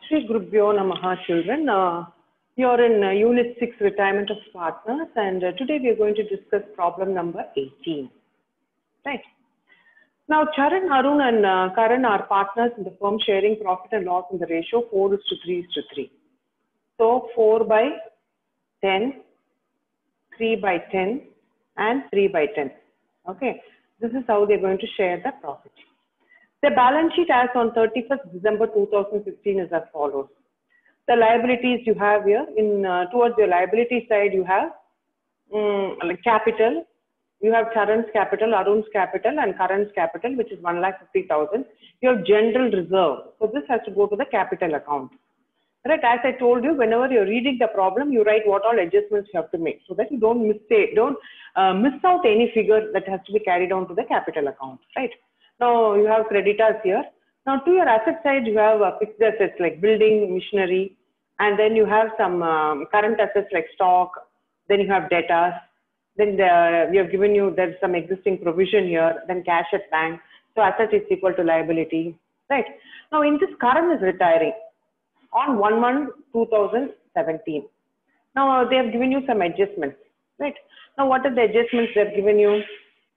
Shri Gurubhyo Namaha, children. You're in Unit 6, Retirement of Partners, and today we are going to discuss problem number 18. Right. Now, Charan, Arun, and Karan are partners in the firm sharing profit and loss in the ratio 4:3:3. So, 4/10, 3/10, and 3/10. Okay. This is how they're going to share the profit. The balance sheet as on 31st December 2015 is as follows. The liabilities you have here, towards your liability side, you have capital. You have Charan's capital, Arun's capital, and Karan's capital, which is 1,50,000. You have general reserve. So this has to go to the capital account. Right? As I told you, whenever you're reading the problem, you write what all adjustments you have to make so that you don't miss out any figure that has to be carried on to the capital account. Right? Now you have creditors here. Now to your asset side, you have fixed assets like building, machinery, and then you have some current assets like stock. Then you have debtors. Then we have given you, there's some existing provision here. Then cash at bank. So asset is equal to liability. Right. Now in this, Karan is retiring on 1/1/2017. Now they have given you some adjustments. Right. Now what are the adjustments they have given you?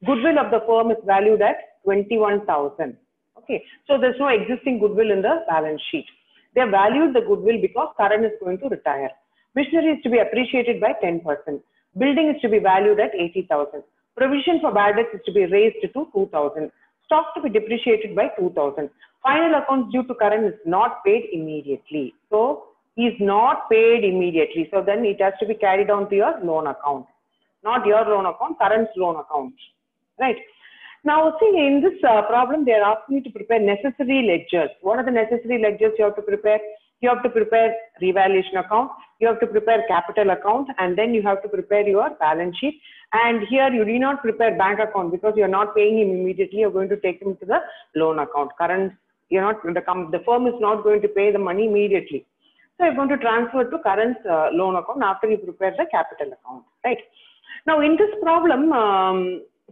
Goodwill of the firm is valued at 21,000. Okay, so there's no existing goodwill in the balance sheet. They have valued the goodwill because Karan is going to retire. Machinery is to be appreciated by 10%. Building is to be valued at 80,000. Provision for bad debts is to be raised to 2,000. Stock to be depreciated by 2,000. Final accounts due to Karan is not paid immediately. So he is not paid immediately. So then it has to be carried on to your loan account. Not your loan account, Karan's loan account. Right. Now, see, in this problem, they are asking you to prepare necessary ledgers. What are the necessary ledgers you have to prepare? You have to prepare revaluation account, you have to prepare capital account, and then you have to prepare your balance sheet. And here you do not prepare bank account because you are not paying him immediately. You're going to take him to the loan account. Current, you're not, the firm is not going to pay the money immediately. So you're going to transfer to current loan account after you prepare the capital account, right? Now, in this problem,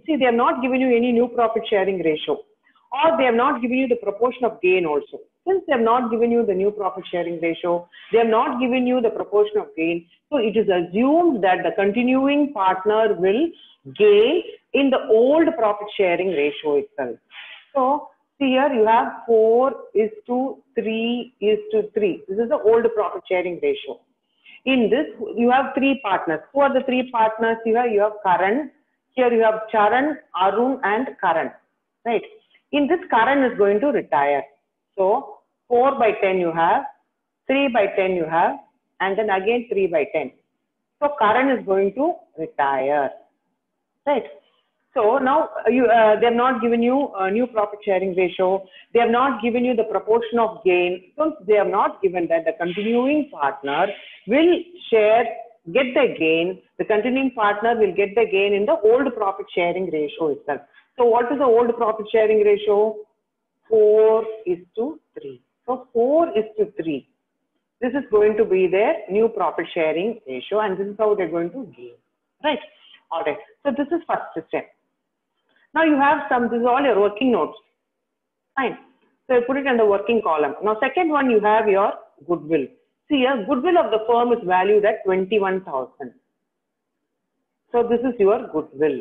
see, they have not given you any new profit sharing ratio, or they have not given you the proportion of gain also. Since they have not given you the new profit sharing ratio, they have not given you the proportion of gain. So it is assumed that the continuing partner will gain in the old profit sharing ratio itself. So see here you have 4:3:3. This is the old profit sharing ratio. In this, you have three partners. Who are the three partners here? You have Karan. Here you have Charan, Arun, and Karan. Right. In this, Karan is going to retire. So 4/10 you have, 3/10 you have, and then again 3/10. So Karan is going to retire. Right. So now they have not given you a new profit sharing ratio. They have not given you the proportion of gain. Since they have not given that, the continuing partner will get the gain. The continuing partner will get the gain in the old profit sharing ratio itself. So what is the old profit sharing ratio? 4:3. So 4:3. This is going to be their new profit sharing ratio, and this is how they're going to gain. Right. All right. So this is first step. Now you have this is all your working notes. Fine. So you put it in the working column. Now second one, you have your goodwill. See here, goodwill of the firm is valued at 21,000. So this is your goodwill.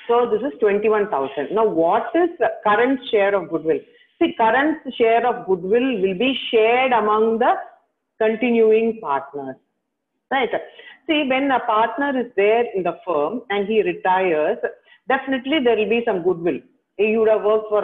So this is 21,000. Now what is the current share of goodwill? See, current share of goodwill will be shared among the continuing partners. Right. See, when a partner is there in the firm and he retires, definitely there will be some goodwill. You would have worked for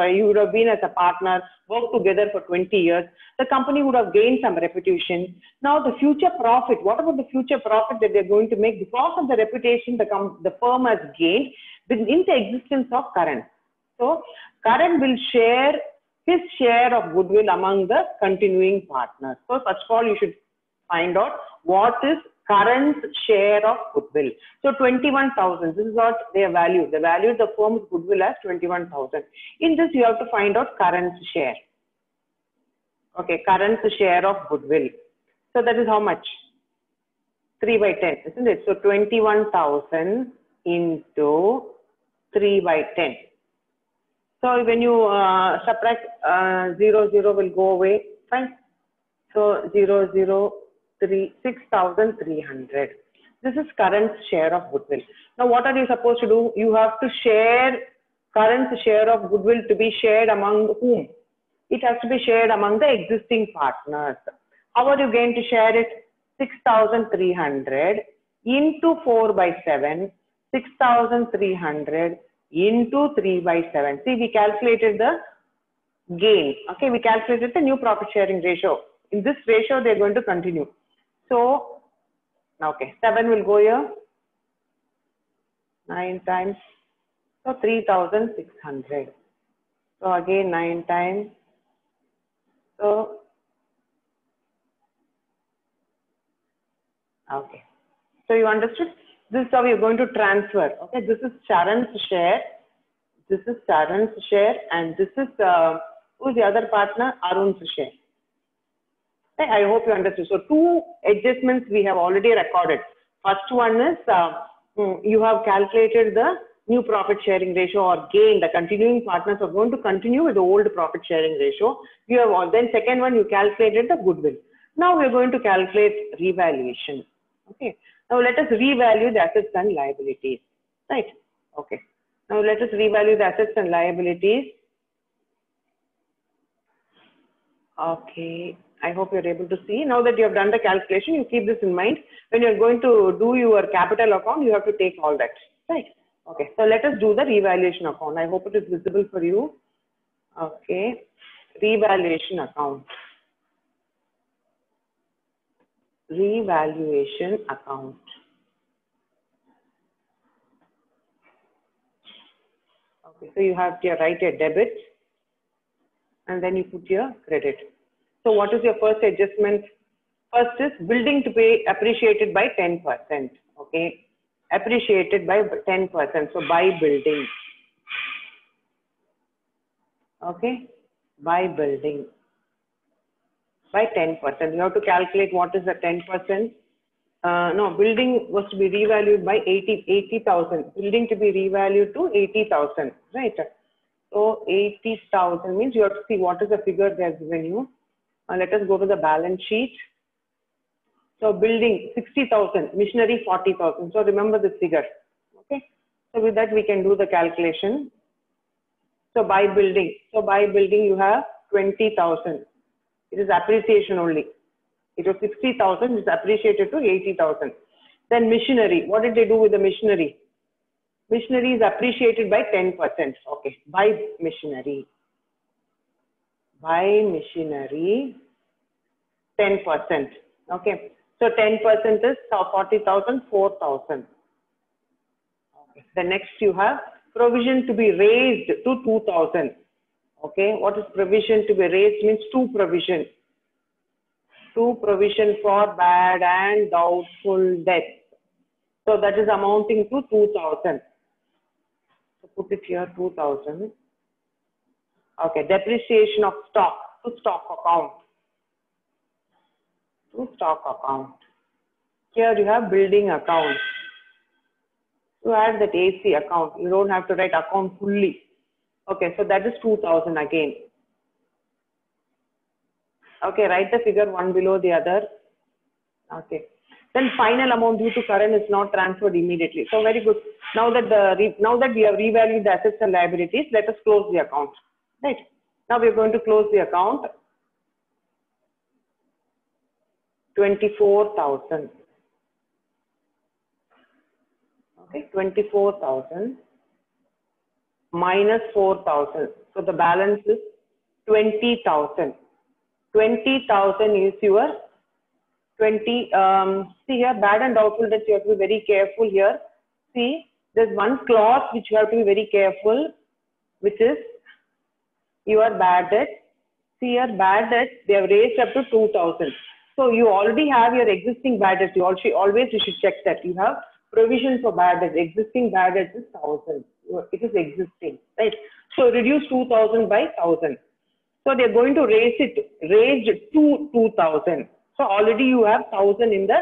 you would have been as a partner, worked together for 20 years. The company would have gained some reputation. Now the future profit, what about the future profit that they're going to make because of the reputation the firm has gained in the existence of Karan? So Karan will share his share of goodwill among the continuing partners. So first of all, you should find out what is Karan's share of goodwill. So 21,000, this is what they are valued. They valued the firm's goodwill as 21,000. In this, you have to find out Karan's share. Okay, Karan's share of goodwill. So that is how much? 3/10, isn't it? So 21,000 into 3/10. So So when you subtract 0, 0 will go away. Fine. So 0, 0, 3, 6,300. This is current share of goodwill. Now what are you supposed to do? You have to share current share of goodwill to be shared among whom? It has to be shared among the existing partners. How are you going to share it? 6,300 into 4 by 7, 6,300 into 3 by 7. See, we calculated the gain. Okay, we calculated the new profit sharing ratio. In this ratio, they're going to continue. So, okay, 7 will go here. 9 times. So, 3,600. So, again 9 times. So, okay. So, you understood? This is how you're going to transfer. Okay, this is Charan's share. This is Charan's share. And this is, who's the other partner? Arun's share. Okay, I hope you understood. So, two adjustments we have already recorded. First one is, you have calculated the new profit sharing ratio or gain. The continuing partners are going to continue with the old profit sharing ratio. You have then second one, you calculated the goodwill. Now we are going to calculate revaluation. Okay. Now let us revalue the assets and liabilities. Right. Okay. Now let us revalue the assets and liabilities. Okay. I hope you're able to see. Now that you have done the calculation, you keep this in mind. When you're going to do your capital account, you have to take all that. Right. Okay. So let us do the revaluation account. I hope it is visible for you. Okay. Revaluation account. Revaluation account. Okay. So you have to write a debit and then you put your credit. So what is your first adjustment? First is building to be appreciated by 10%. Okay. Appreciated by 10%. So by building. Okay. By building. By 10%. You have to calculate what is the 10%. No, building was to be revalued by 80,000. Building to be revalued to 80,000. Right. So 80,000 means you have to see what is the figure they have given you. Let us go to the balance sheet. So building 60,000, machinery 40,000. So remember this figure. Okay. So with that we can do the calculation. So by building you have 20,000. It is appreciation only. It was 60,000. It's appreciated to 80,000. Then machinery. What did they do with the machinery? Machinery is appreciated by 10%. Okay. By machinery. By machinery, 10%. Okay. So 10% is 40,000, 4,000. Okay. The next you have provision to be raised to 2,000. Okay. What is provision to be raised means two provision. Two provision for bad and doubtful debts. So that is amounting to 2,000. So put it here 2,000. Okay, depreciation of stock to stock account. To stock account. Here you have building account. To add that AC account, you don't have to write account fully. Okay, so that is 2,000 again. Okay, write the figure one below the other. Okay. Then final amount due to current is not transferred immediately. So very good. Now that we have revalued the assets and liabilities, let us close the account. Right. Now we are going to close the account. 24,000. Okay, 24,000 minus 4,000. So the balance is 20,000. 20,000 is your 20. See here, bad and doubtful debts. You have to be very careful here. See, there's one clause which you have to be very careful, which is your bad debt. See here, bad debt, they have raised up to 2,000. So you already have your existing bad debt. You should check that. You have provision for bad debt. Existing bad debt is 1,000. It is existing, right? So reduce 2,000 by 1,000. So they're going to raise to 2,000. So already you have 1,000 in the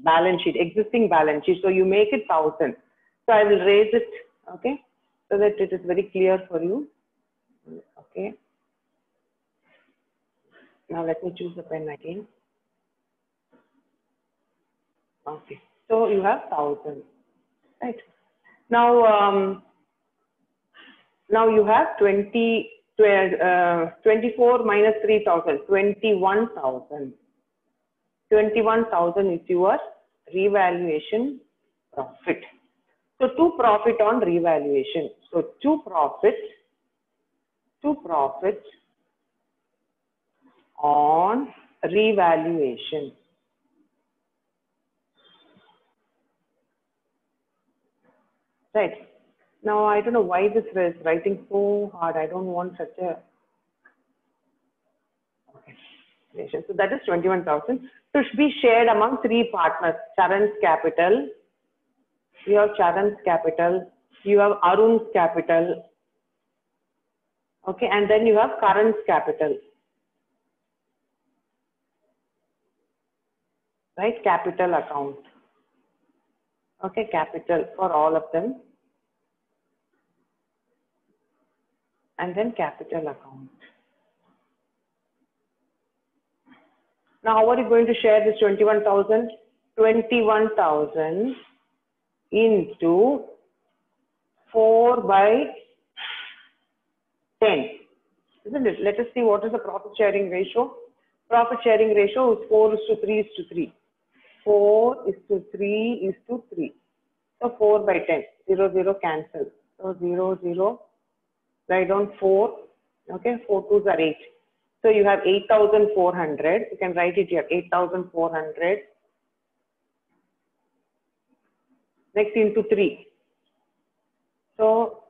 balance sheet, existing balance sheet. So you make it 1,000. So I will raise it, okay, so that it is very clear for you. Okay. Now let me choose the pen again. Okay. So you have 1,000, right? Now, now you have 24 minus 3,000, 21,000. 21,000 is your revaluation profit. So to profit on revaluation. So to profit on revaluation. Right. Now I don't know why this is writing so hard. I don't want such a okay. So that is 21,000. So should be shared among three partners. Charan's capital. You have Charan's capital. You have Arun's capital. Okay, and then you have Karan's capital. Right, capital account. Okay, capital for all of them. And then capital account. Now, how are you going to share this 21,000? 21,000 into 4 by 10. Isn't it? Let us see what is the profit sharing ratio. Profit sharing ratio is 4 is to 3 is to 3. 4 is to 3 is to 3. So 4 by 10. 0, 0 cancel. So 0, 0. Write down 4. Okay, 4 2s are 8. So you have 8,400. You can write it here. 8,400. Next into 3. So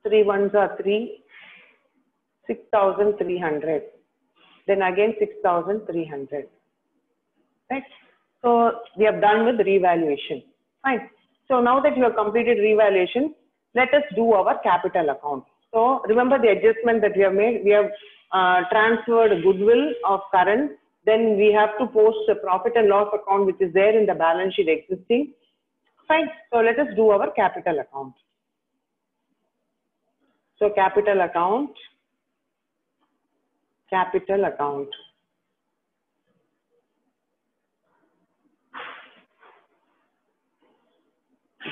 3 ones are 3. 6,300. Then again 6,300. Right. So we have done with revaluation. Fine. So now that you have completed revaluation, let us do our capital account. So remember the adjustment that we have made. We have transferred goodwill of Karan. Then we have to post a profit and loss account which is there in the balance sheet existing. Fine. So let us do our capital account. So capital account. Capital account.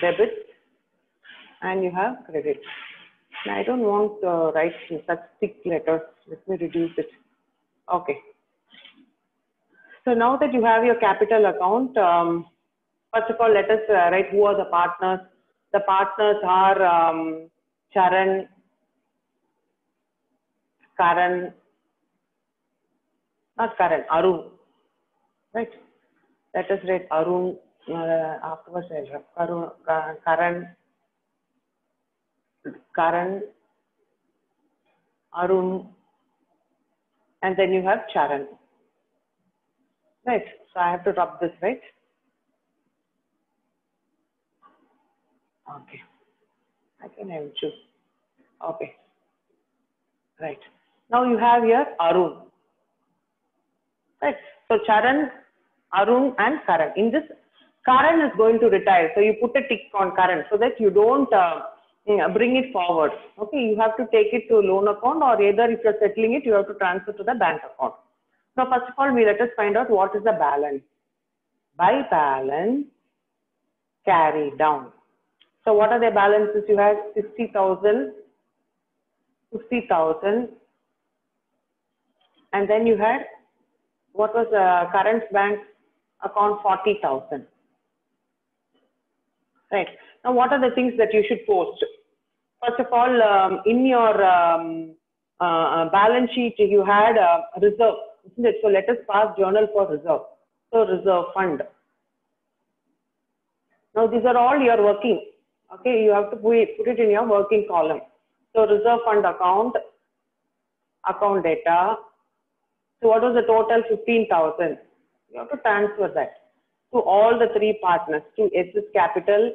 Debit. And you have credit. I don't want to write such thick letters. Let me reduce it. Okay. So now that you have your capital account, first of all, let us write who are the partners. The partners are Charan, Karan, not Karan, Arun. Right? Let us write Arun. Afterwards, I'll have Karan, Arun, and then you have Charan. Right. So I have to drop this, right? Okay. I can have choose. Okay. Right. Now you have here Arun. Right. So Charan, Arun, and Karan. In this, Karan is going to retire. So you put a tick on Karan so that you don't bring it forward. Okay. You have to take it to a loan account, or either if you're settling it, you have to transfer to the bank account. So first of all, let us find out what is the balance. By balance, carry down. So what are the balances? You have 60,000, 50,000, and then you had, what was current bank account? 40,000. Right. Now, what are the things that you should post? First of all, in your balance sheet, you had reserve, isn't it? So let us pass journal for reserve. So reserve fund. Now, these are all your working. Okay, you have to put it in your working column. So reserve fund account data. So what was the total? 15,000. You have to transfer that to all the three partners, to SS Capital,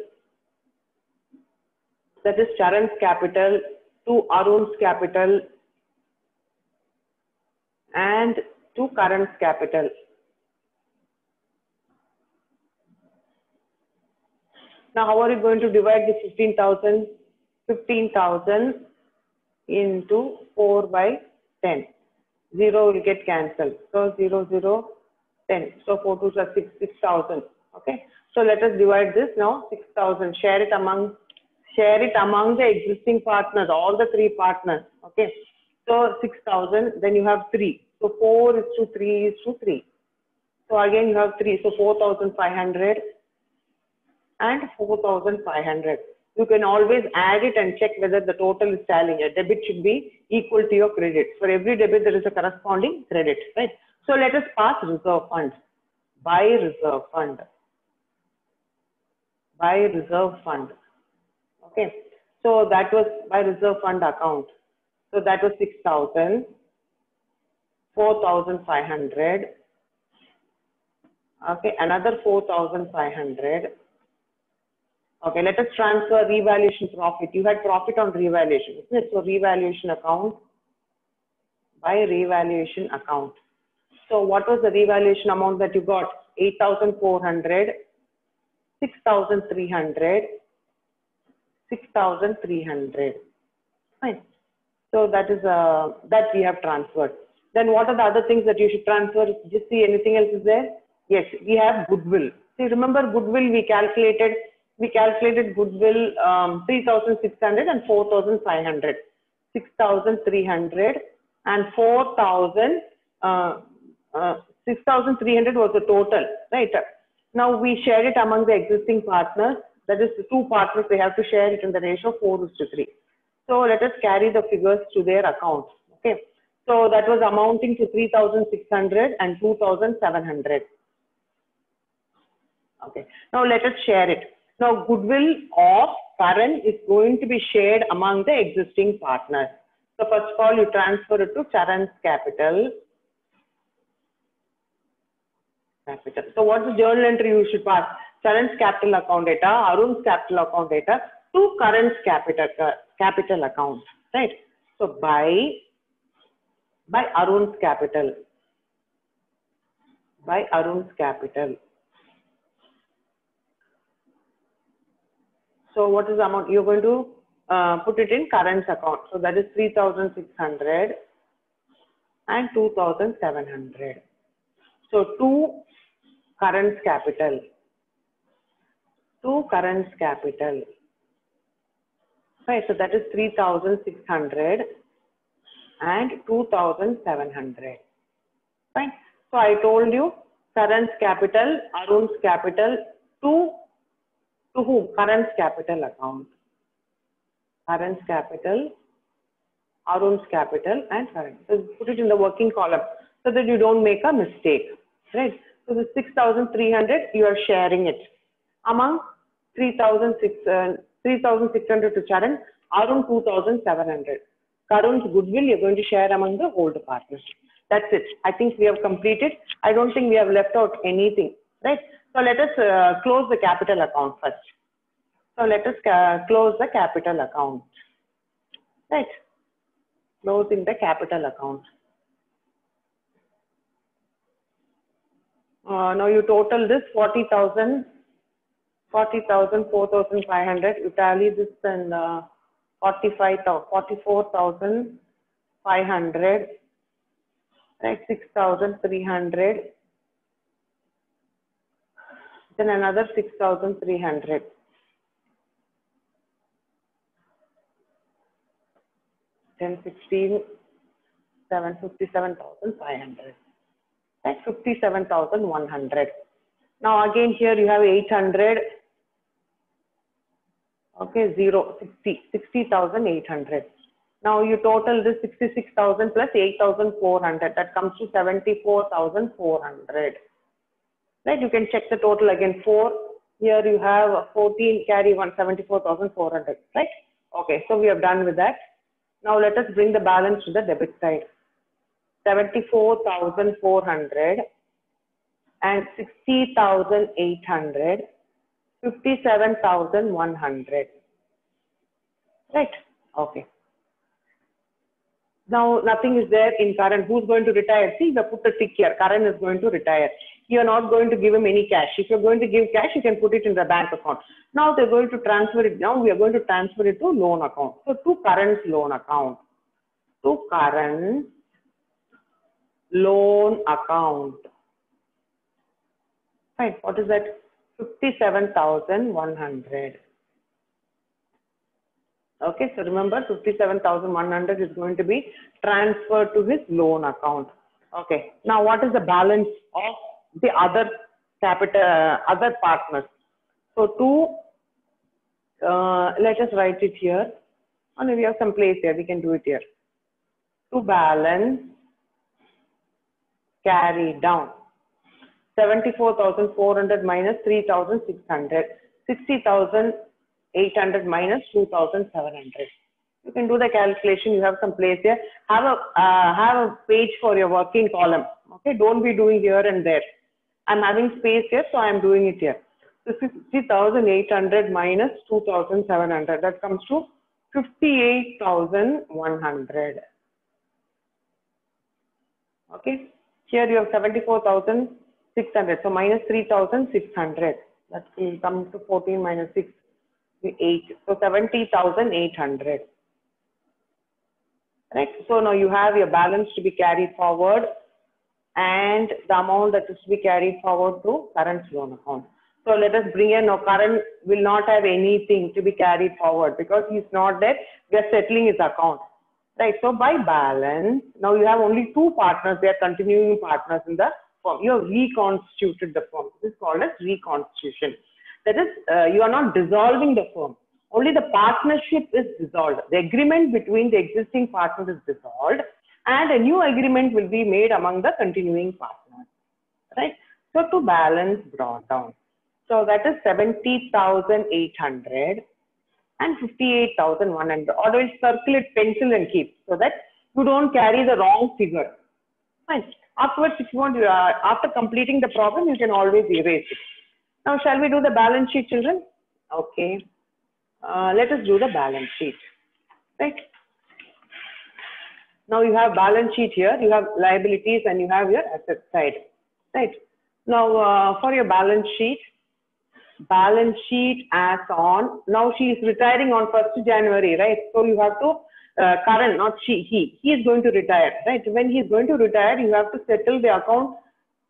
that is Charan's capital, to Arun's capital, and to Karan's capital. Now, how are you going to divide the 15,000? 15,000 into 4 by 10. 0 will get cancelled. So 0, 0, 10. So 4 2 plus 6, 6,000. Okay. So let us divide this now. 6,000. Share it among the existing partners, all the 3 partners. Okay. So 6,000. Then you have 3. So 4 is to 3 is to 3. So again you have 3. So 4,500 and 4,500. You can always add it and check whether the total is tallying. A debit should be equal to your credit. For every debit, there is a corresponding credit, right? So let us pass reserve fund. By reserve fund. By reserve fund. Okay. So that was by reserve fund account. So that was 6,000, 4,500. Okay. Another 4,500. Okay, let us transfer revaluation profit. You had profit on revaluation, isn't it? So revaluation account by revaluation account. So what was the revaluation amount that you got? 8,400, 6,300, 6,300. Fine. So that is that we have transferred. Then what are the other things that you should transfer? Just see anything else is there? Yes, we have goodwill. See, remember goodwill we calculated goodwill 3,600 and 4,500. 6,300 and 4,000. 6,300 was the total, right? Now we share it among the existing partners. That is the 2 partners, they have to share it in the ratio 4:3. So let us carry the figures to their accounts. Okay. So that was amounting to 3,600 and 2,700. Okay. Now let us share it. Now goodwill of Karan is going to be shared among the existing partners. So first of all, you transfer it to Charan's capital. So what's the journal entry you should pass? Charan's capital account data, Arun's capital account data to Karan's capital account, right? So by Arun's capital. By Arun's capital. So what is the amount? You're going to put it in Karan's account. So that is 3,600 and 2,700. So to Karan's capital. To Karan's capital. Right. So that is 3,600 and 2,700. Fine. So I told you Karan's capital, Arun's capital to whom? Karan's capital account. Karan's capital, Arun's capital and Karan. So put it in the working column so that you don't make a mistake. Right. So the 6,300 you are sharing it among 3,600 to Charan, Arun 2,700. Karun's goodwill you're going to share among the older partners. That's it. I think we have completed. I don't think we have left out anything. Right. So let us close the capital account first. So let us close the capital account. Right. Closing the capital account. Now you total this 40,000, 4,500. You tally this and 44,500. Right. 6,300. Then another 6,300. Then 16, 57,500. Right, 57,100. Now again here you have 800. Okay, 60,800. Now you total this 66,000 plus 8,400. That comes to 74,400. Right, you can check the total again. 4. Here you have 14, carry 1, 74,400. Right. Okay, so we have done with that. Now let us bring the balance to the debit side. 74,400 and 60,800, 57,100. Right. Okay. Now nothing is there in Karan. Who's going to retire? See, we put a tick here. Karan is going to retire. You're not going to give him any cash. If you're going to give cash, you can put it in the bank account. Now they're going to transfer it. Now we are going to transfer it to loan account. So to Karan's loan account. to current loan account. Fine. What is that? 57,100. Okay, so remember 57,100 is going to be transferred to his loan account. Okay, now what is the balance of the other capital, other partners? So let us write it here. And we have some place here, we can do it here. To balance, carry down. 74,400 minus 3,600. 60,800 minus 2,700. You can do the calculation. You have some place here. Have a page for your working column. Okay, don't be doing here and there. I'm having space here, so I'm doing it here. So 60,800 minus 2,700. That comes to 58,100. Okay. Here you have 74,600. So minus 3,600. That will come to 14 minus 6, 8. So 70,800. Right. So now you have your balance to be carried forward and the amount that is to be carried forward to current loan account. So let us bring in, now current will not have anything to be carried forward because he's not there. We are settling his account. Right. So by balance, now you have only two partners. They are continuing partners in the firm. You have reconstituted the firm. This is called as reconstitution. That is, you are not dissolving the firm. Only the partnership is dissolved. The agreement between the existing partners is dissolved and a new agreement will be made among the continuing partners. Right. So to balance brought down. So that is 70,800 and 58,100. Always circle it, pencil and keep so that you don't carry the wrong figure. Fine. Afterwards, if you want, after completing the problem, you can always erase it. Now, shall we do the balance sheet, children? Okay. Let us do the balance sheet. Right. Now you have balance sheet here. You have liabilities and you have your asset side. Right. Now, for your balance sheet as on, now she is retiring on 1st January, right? So you have to, current, not she, he is going to retire, right? When he is going to retire, you have to settle the account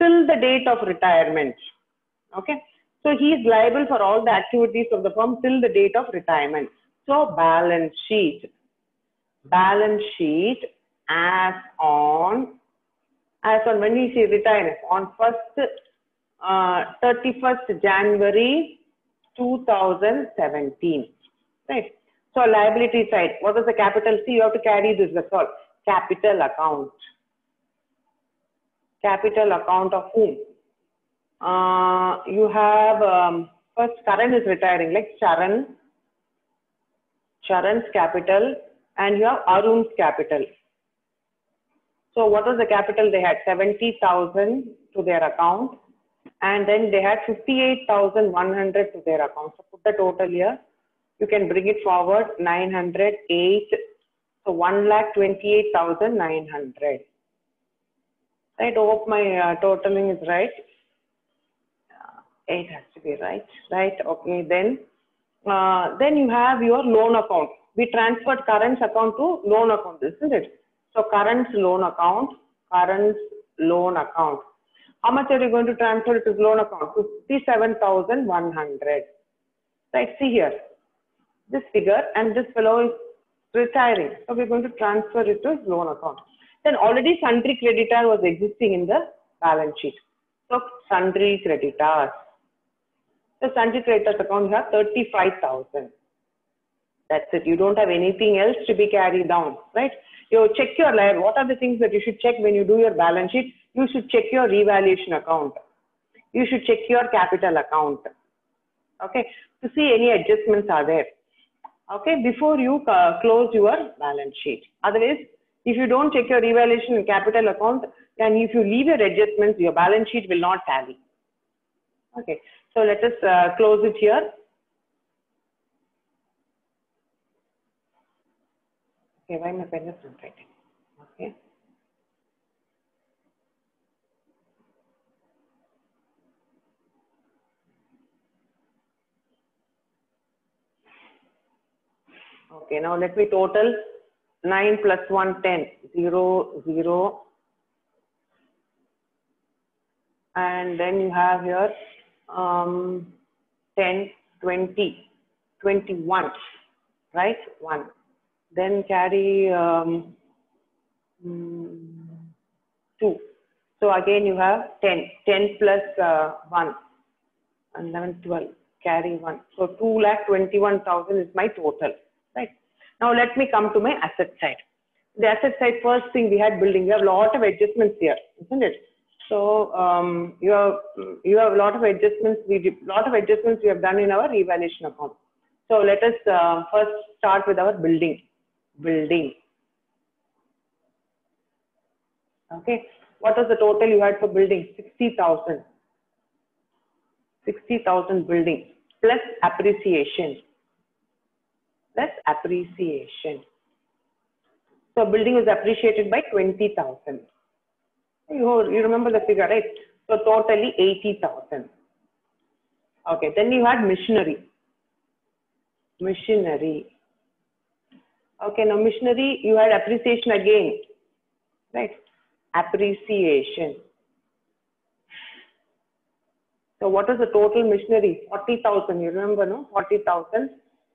till the date of retirement, okay? So he is liable for all the activities of the firm till the date of retirement. So balance sheet as on when we say retire, on 31st January 2017, right? So liability side, what is the capital? See, you have to carry this, that's all. Capital account. Capital account of whom? You have, first Karan is retiring, like Charan's capital, and you have Arun's capital. So what was the capital they had? 70,000 to their account. And then they had 58,100 to their account. So put the total here. You can bring it forward, 908. So 1,28,900. Right, hope my totaling is right. 8 has to be right. Right, okay. Then you have your loan account. We transferred current account to loan account, isn't it? So current loan account. How much are you going to transfer to loan account? 57,100. Right, see here. This figure and this fellow is retiring. So we're going to transfer it to his loan account. Then already sundry creditor was existing in the balance sheet. So sundry creditors. The sundry creditors account you have 35,000. That's it. You don't have anything else to be carried down, right? You check your life. What are the things that you should check when you do your balance sheet? You should check your revaluation account. You should check your capital account. Okay, to see any adjustments are there. Okay, before you close your balance sheet. Otherwise, if you don't check your revaluation and capital account, and if you leave your adjustments, your balance sheet will not tally. Okay, so let us close it here. Okay, why my pen is not writing? Okay. Okay, now let me total 9 plus 1, 10. 0, 0. And then you have here 10, 20, 21, right? 1. Then carry 2. So again you have 10. 10 plus 1. 11, 12. Carry 1. So 2,21,000 is my total, right? Now let me come to my asset side. The asset side, first thing we had building. We have a lot of adjustments here, isn't it? So you have a lot of adjustments. We have done in our revaluation account. So let us first start with our building. Okay. What was the total you had for building? 60,000. 60,000 building plus appreciation. So building was appreciated by 20,000. You remember the figure, right? So totally 80,000. Okay. Then you had machinery. Okay. Now machinery, you had appreciation again, right? Appreciation. So what is the total machinery? 40,000. You remember, no? 40,000.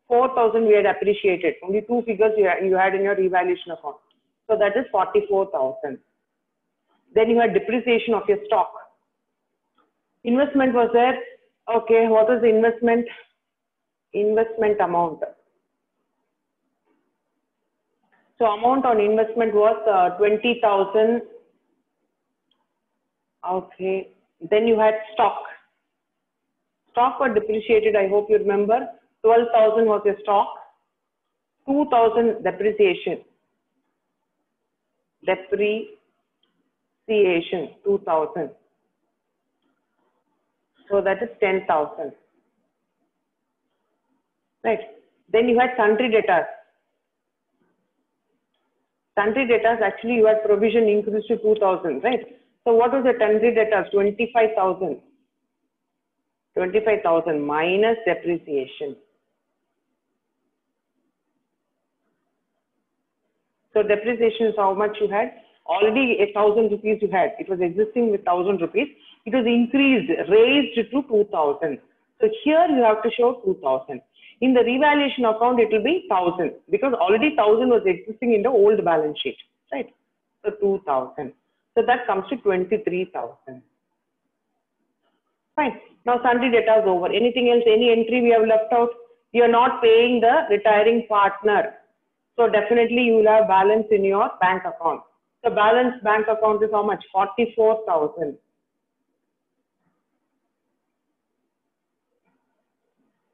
4,000 we had appreciated. Only two figures you had in your revaluation account. So that is 44,000. Then you had depreciation of your stock. Investment was there. Okay, what was the investment? Investment amount. So amount on investment was 20,000. Okay. Then you had stock. Stock was depreciated, I hope you remember. 12,000 was your stock. 2,000 depreciation. 2,000. So that is 10,000. Right. Then you had sundry debtors. Sundry debtors, actually you had provision increased to 2,000, right? So what was the sundry debtors? 25,000. 25,000 minus depreciation. So depreciation is how much you had? Already 1,000 rupees you had. It was existing with 1,000 rupees. It was increased, raised to 2,000. So here you have to show 2,000. In the revaluation account, it will be 1,000 because already 1,000 was existing in the old balance sheet, right? So 2,000. So that comes to 23,000. Fine. Now sundry debtors over. Anything else? Any entry we have left out? You are not paying the retiring partner. So definitely you will have balance in your bank account. So balance bank account is how much? 44,000.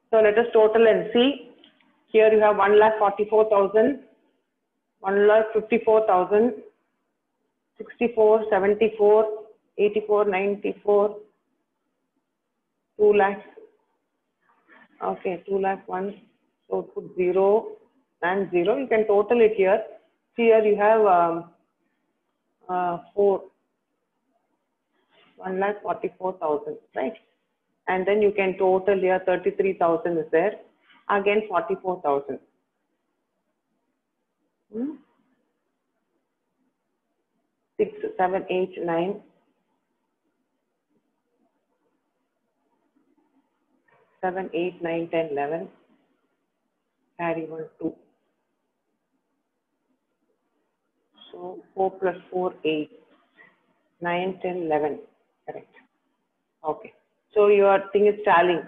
So let us total and see. Here you have 1,44,000, 1,54,000, 64, 74, 84, 94, 2 lakhs. Okay, 2 lakh 1. So put 0 and 0. You can total it here. Here you have 1,44,000, right? And then you can total here 33,000 is there. Again 44,000. 6, 7, 8, 9. 7, 8, 9, 10, 11. Carry 1, 2. So 4 plus 4, 8. 9, 10, 11. Correct. Okay. So your thing is tallying,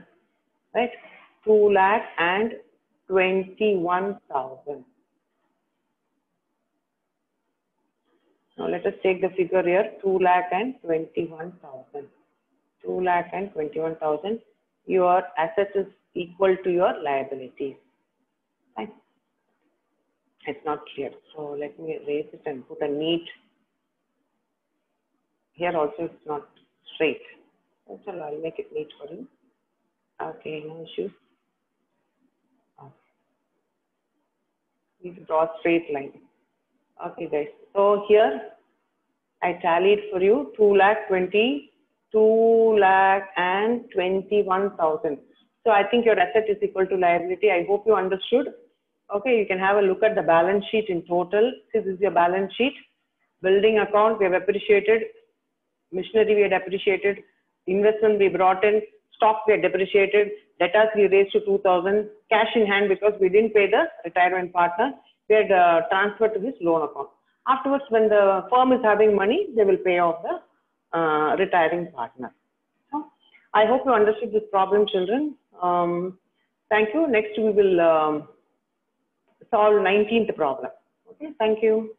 right? 2,21,000. Now let us take the figure here. 2,21,000. 2,21,000. Your assets is equal to your liabilities. Fine. It's not clear. So let me erase it and put a neat. Here also it's not straight. So I'll make it neat for you. Okay, no issues. Okay. Need to draw a straight line. Okay, guys. So here I tallied for you 2,21,000. So I think your asset is equal to liability. I hope you understood. Okay, you can have a look at the balance sheet in total. This is your balance sheet. Building account, we have appreciated. Machinery, we had appreciated. Investment, we brought in. Stock, we had depreciated. Debtors, we raised to 2,000. Cash in hand, because we didn't pay the retirement partner, we had transferred to his loan account. Afterwards, when the firm is having money, they will pay off the retiring partner. So, I hope you understood this problem, children. Thank you. Next, we will solve 19th problem. Okay, thank you.